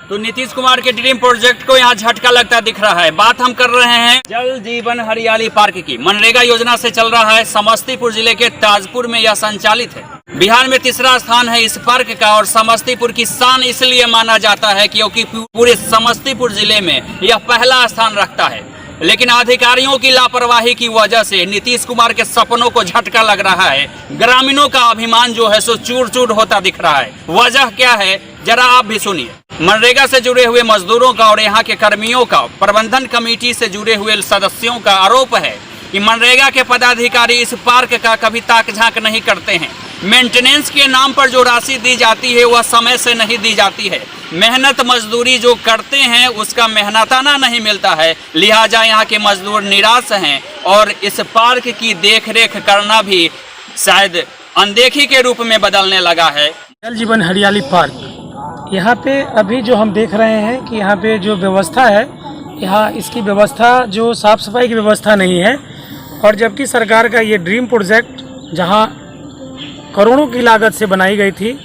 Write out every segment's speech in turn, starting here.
तो नीतीश कुमार के dream project को यहाँ झटका लगता दिख रहा है। बात हम कर रहे हैं जल जीवन हरियाली पार्क की। मनरेगा योजना से चल रहा है। समस्तीपुर जिले के ताजपुर में यह संचालित है। बिहार में तीसरा स्थान है इस पार्क का और समस्तीपुर की शान इसलिए माना जाता है क्योंकि पूरे समस्तीपुर जिले में यह पहला स्थान रखता है। लेकिन अधिकारियों की लापरवाही की वजह से नीतीश कुमार के सपनों को झटका लग रहा है। ग्रामीणों का अभिमान जो है सो चूर चूर होता दिख रहा है। वजह क्या है, जरा आप भी सुनिए। मनरेगा से जुड़े हुए मजदूरों का और यहाँ के कर्मियों का, प्रबंधन कमेटी से जुड़े हुए सदस्यों का आरोप है कि मनरेगा के पदाधिकारी इस पार्क का कभी ताक झांक नहीं करते हैं। मेंटेनेंस के नाम पर जो राशि दी जाती है वह समय से नहीं दी जाती है। मेहनत मजदूरी जो करते हैं उसका मेहनताना नहीं मिलता है। लिहाजा यहाँ के मजदूर निराश हैं और इस पार्क की देखरेख करना भी शायद अनदेखी के रूप में बदलने लगा है। जल जीवन हरियाली पार्क, यहाँ पे अभी जो हम देख रहे हैं कि यहाँ पे जो व्यवस्था है, यहाँ इसकी व्यवस्था जो साफ सफाई की व्यवस्था नहीं है। और जबकि सरकार का ये ड्रीम प्रोजेक्ट जहाँ करोड़ों की लागत से बनाई गई थी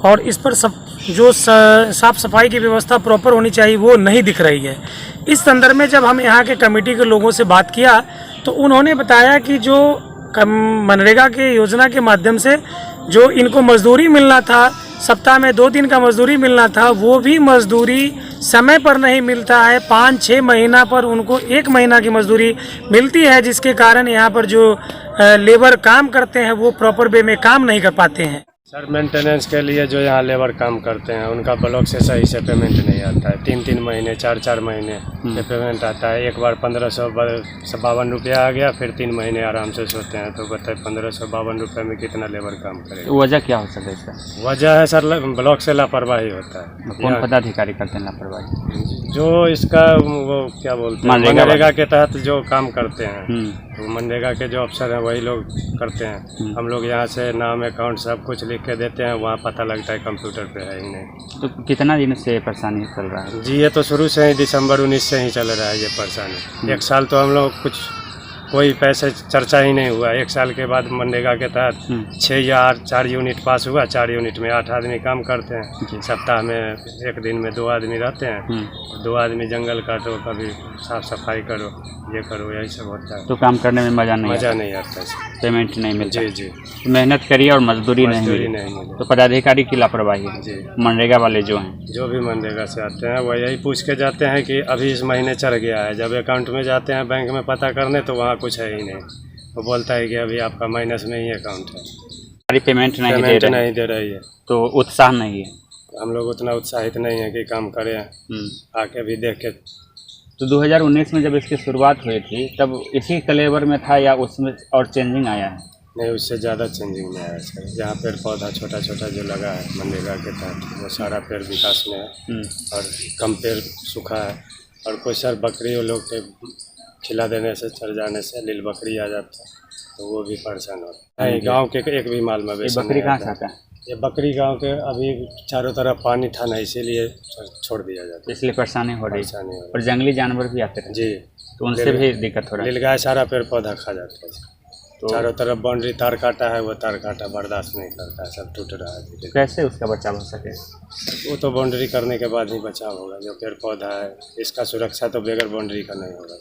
और इस पर साफ सफाई की व्यवस्था प्रॉपर होनी चाहिए वो नहीं दिख रही है। इस संदर्भ में जब हम यहाँ के कमेटी के लोगों से बात किया तो उन्होंने बताया कि जो मनरेगा के योजना के माध्यम से जो इनको मजदूरी मिलना था, सप्ताह में 2 दिन का मजदूरी मिलना था, वो भी मजदूरी समय पर नहीं मिलता है। 5-6 महीना पर उनको 1 महीना की मजदूरी मिलती है, जिसके कारण यहाँ पर जो लेबर काम करते हैं वो प्रॉपर वे में काम नहीं कर पाते हैं। सर, मेंटेनेंस के लिए जो यहाँ लेबर काम करते हैं उनका ब्लॉक से सही से पेमेंट नहीं आता है। 3-3 महीने 4-4 महीने पे पेमेंट आता है। एक बार 1552 रुपया आ गया, फिर 3 महीने आराम से सोते हैं। तो बताए 1552 रुपये में कितना लेबर काम करेगा? वजह क्या हो सकता है इसका? वजह है सर, ब्लॉक से लापरवाही होता है। कौन पदाधिकारी करते हैं लापरवाही? जो इसका वो क्या बोलते हैं, मनरेगा के तहत जो काम करते हैं, तो मनरेगा के जो अफसर हैं वही लोग करते हैं। हम लोग यहाँ से नाम, अकाउंट सब कुछ लिख के देते हैं, वहाँ पता लगता है कंप्यूटर पे है ही नहीं। तो कितना दिन से परेशानी चल रहा है? जी, ये तो शुरू से ही दिसंबर 19 से ही चल रहा है ये परेशानी। 1 साल तो हम लोग कुछ कोई पैसे चर्चा ही नहीं हुआ। 1 साल के बाद मनरेगा के तहत 6 या 4 यूनिट पास हुआ। 4 यूनिट में 8 आदमी काम करते हैं। सप्ताह में 1 दिन में 2 आदमी रहते हैं। 2 आदमी जंगल काटो, कभी साफ सफाई करो, ये करो, यही सब होता है। तो काम करने में मज़ा नहीं आता, पेमेंट नहीं मिलता। जी जी, मेहनत करिए और मजदूरी नहीं मिले तो पदाधिकारी की लापरवाही है। जी, मनरेगा वाले जो हैं, जो भी मनरेगा से आते हैं वो यही पूछ के जाते हैं कि अभी इस महीने चढ़ गया है। जब अकाउंट में जाते हैं बैंक में पता करने तो वहाँ कुछ है ही नहीं। वो बोलता है कि अभी आपका माइनस में ही अकाउंट है, सारी पेमेंट नहीं दे रही है। तो उत्साह नहीं है। हम लोग उतना उत्साहित नहीं है कि काम करें, आके भी देख के। तो 2019 में जब इसकी शुरुआत हुई थी तब इसी कलेवर में था या उसमें और चेंजिंग आया है? नहीं, उससे ज़्यादा चेंजिंग में आया सर। जहाँ पेड़ पौधा छोटा छोटा जो लगा है मनरेगा के तहत वो सारा पेड़ विकास में है और कम पेड़ सूखा है। और कोई सर बकरी वो लोग के खिला देने से, चढ़ जाने से लील बकरी आ जाता है तो वो भी परेशान होता है। गाँव के एक भी माल मवेशी बकरी कहाँ से आता है? ये बकरी गांव के अभी चारों तरफ पानी था ना, इसीलिए छोड़ दिया जाता है। इसलिए परेशानी हो रही है। और जंगली जानवर भी आते हैं जी, तो उनसे भी दिक्कत हो रहा है। नीलगाय सारा पेड़ पौधा खा जाता है। तो चारों तरफ बाउंड्री तार काटा है, वो तार काटा बर्दाश्त नहीं करता है, सब टूट रहा है। कैसे उसका बचाव हो सके? वो तो बाउंड्री करने के बाद ही बचाव होगा। जो पेड़ पौधा है इसका सुरक्षा तो बगैर बाउंड्री का नहीं होगा,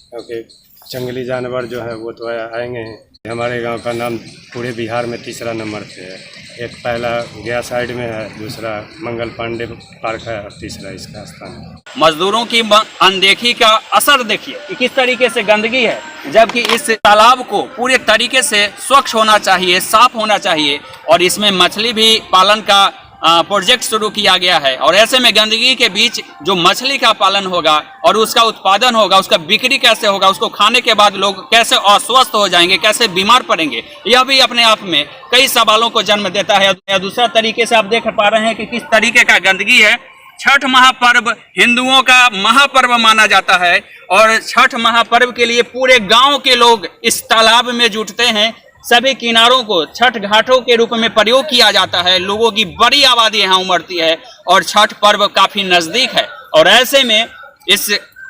क्योंकि जंगली जानवर जो है वो तो आएंगे ही। हमारे गांव का नाम पूरे बिहार में 3रा नंबर पे है। एक पहला गया साइड में है, दूसरा मंगल पांडे पार्क है और 3रा इसका स्थान है। मजदूरों की अनदेखी का असर देखिए कि किस तरीके से गंदगी है, जबकि इस तालाब को पूरे तरीके से स्वच्छ होना चाहिए, साफ होना चाहिए और इसमें मछली भी पालन का प्रोजेक्ट शुरू किया गया है। और ऐसे में गंदगी के बीच जो मछली का पालन होगा और उसका उत्पादन होगा, उसका बिक्री कैसे होगा, उसको खाने के बाद लोग कैसे अस्वस्थ हो जाएंगे, कैसे बीमार पड़ेंगे, यह भी अपने आप में कई सवालों को जन्म देता है। या दूसरा तरीके से आप देख पा रहे हैं कि किस तरीके का गंदगी है। छठ महापर्व हिंदुओं का महापर्व माना जाता है और छठ महापर्व के लिए पूरे गाँव के लोग इस तालाब में जुटते हैं। सभी किनारों को छठ घाटों के रूप में प्रयोग किया जाता है। लोगों की बड़ी आबादी यहाँ उमड़ती है और छठ पर्व काफी नजदीक है। और ऐसे में इस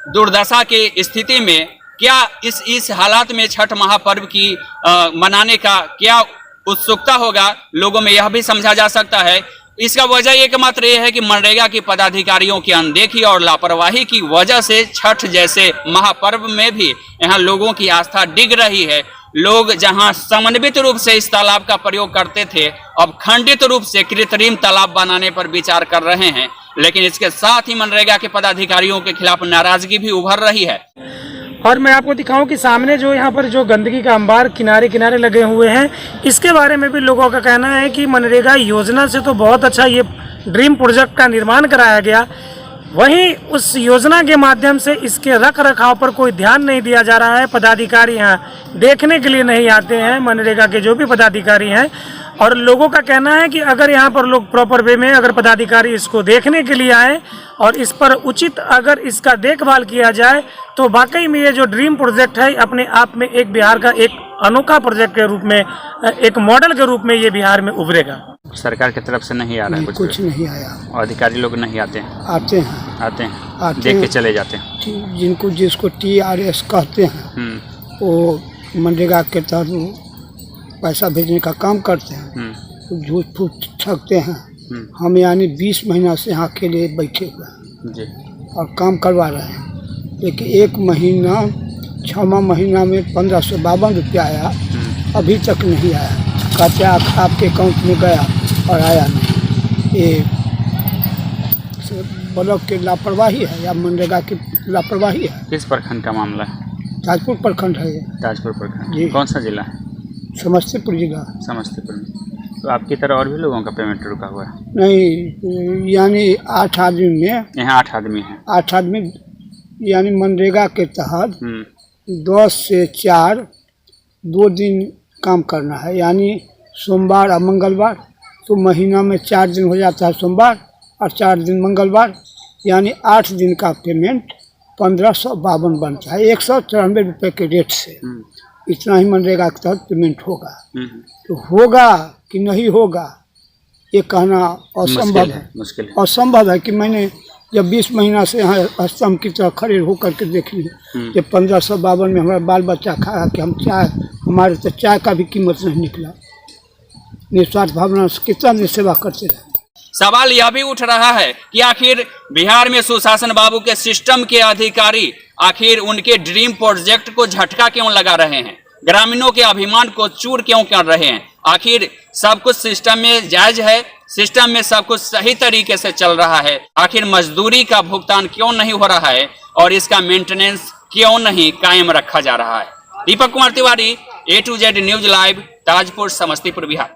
दुर्दशा की स्थिति में क्या इस हालात में छठ महापर्व की मनाने का क्या उत्सुकता होगा, लोगों में यह भी समझा जा सकता है इसका वजह एकमात्र ये है कि मनरेगा के पदाधिकारियों की अनदेखी और लापरवाही की वजह से छठ जैसे महापर्व में भी यहाँ लोगों की आस्था डिग रही है। लोग जहां समन्वित रूप से इस तालाब का प्रयोग करते थे, अब खंडित रूप से कृत्रिम तालाब बनाने पर विचार कर रहे हैं। लेकिन इसके साथ ही मनरेगा के पदाधिकारियों के खिलाफ नाराजगी भी उभर रही है। और मैं आपको दिखाऊं कि सामने जो यहाँ पर जो गंदगी का अंबार किनारे किनारे लगे हुए हैं, इसके बारे में भी लोगों का कहना है कि मनरेगा योजना से तो बहुत अच्छा ये ड्रीम प्रोजेक्ट का निर्माण कराया गया, वहीं उस योजना के माध्यम से इसके रख रखाव पर कोई ध्यान नहीं दिया जा रहा है। पदाधिकारी यहाँ देखने के लिए नहीं आते हैं, मनरेगा के जो भी पदाधिकारी हैं। और लोगों का कहना है कि अगर यहाँ पर लोग प्रॉपर वे में अगर पदाधिकारी इसको देखने के लिए आए और इस पर उचित अगर इसका देखभाल किया जाए तो वाकई में ये जो ड्रीम प्रोजेक्ट है अपने आप में एक बिहार का एक अनोखा प्रोजेक्ट के रूप में, एक मॉडल के रूप में ये बिहार में उभरेगा। सरकार की तरफ से नहीं आ रहा है कुछ नहीं आया। और अधिकारी लोग नहीं आते हैं? आते हैं देख के चले जाते हैं। जिनको जिसको TRS कहते हैं वो मनरेगा के तहत पैसा भेजने का काम करते हैं, झूठ फूट ठगते हैं। हम यानी 20 महीना से यहाँ अकेले बैठे हुए हैं और काम करवा रहे हैं, लेकिन एक महीना 6वां महीना में 1552 रुपया आया, अभी तक नहीं आया। कहते आपके अकाउंट में गया और आया नहीं। ये ब्लॉक की लापरवाही है या मनरेगा की लापरवाही है? किस प्रखंड का मामला है? ताजपुर प्रखंड है ये। ताजपुर प्रखंड जी। कौन सा जिला है? समस्तीपुर जिला। समस्तीपुर में। तो आपकी तरह और भी लोगों का पेमेंट रुका हुआ है? नहीं, यानी 8 आदमी में, यहाँ 8 आदमी हैं। 8 आदमी यानी मनरेगा के तहत 10 से 4 2 दिन काम करना है, यानी सोमवार और मंगलवार। तो महीना में 4 दिन हो जाता है सोमवार और 4 दिन मंगलवार, यानी 8 दिन का पेमेंट 1552 बनता है। 193 रुपये के रेट से इतना ही मनरेगा के तहत पेमेंट होगा। तो होगा कि नहीं होगा ये कहना असंभव है। मुश्किल है। असंभव है कि मैंने जब 20 महीना से यहाँ स्तंभ की तरह खड़े होकर के देख ली, जब 1552 में हमारा बाल बच्चा खाया कि हम चाय, हमारे तो चाय का भी कीमत नहीं निकला। निस्वार्थ भावना से कितना दिन सेवा करते रहे। सवाल यह भी उठ रहा है कि आखिर बिहार में सुशासन बाबू के सिस्टम के अधिकारी आखिर उनके ड्रीम प्रोजेक्ट को झटका क्यों लगा रहे हैं, ग्रामीणों के अभिमान को चूर क्यों कर रहे हैं। आखिर सब कुछ सिस्टम में जायज है, सिस्टम में सब कुछ सही तरीके से चल रहा है, आखिर मजदूरी का भुगतान क्यों नहीं हो रहा है और इसका मेंटेनेंस क्यों नहीं कायम रखा जा रहा है। Deepak Kumar Tiwari, A to Z news live, Tajpur, Samastipur, Bihar.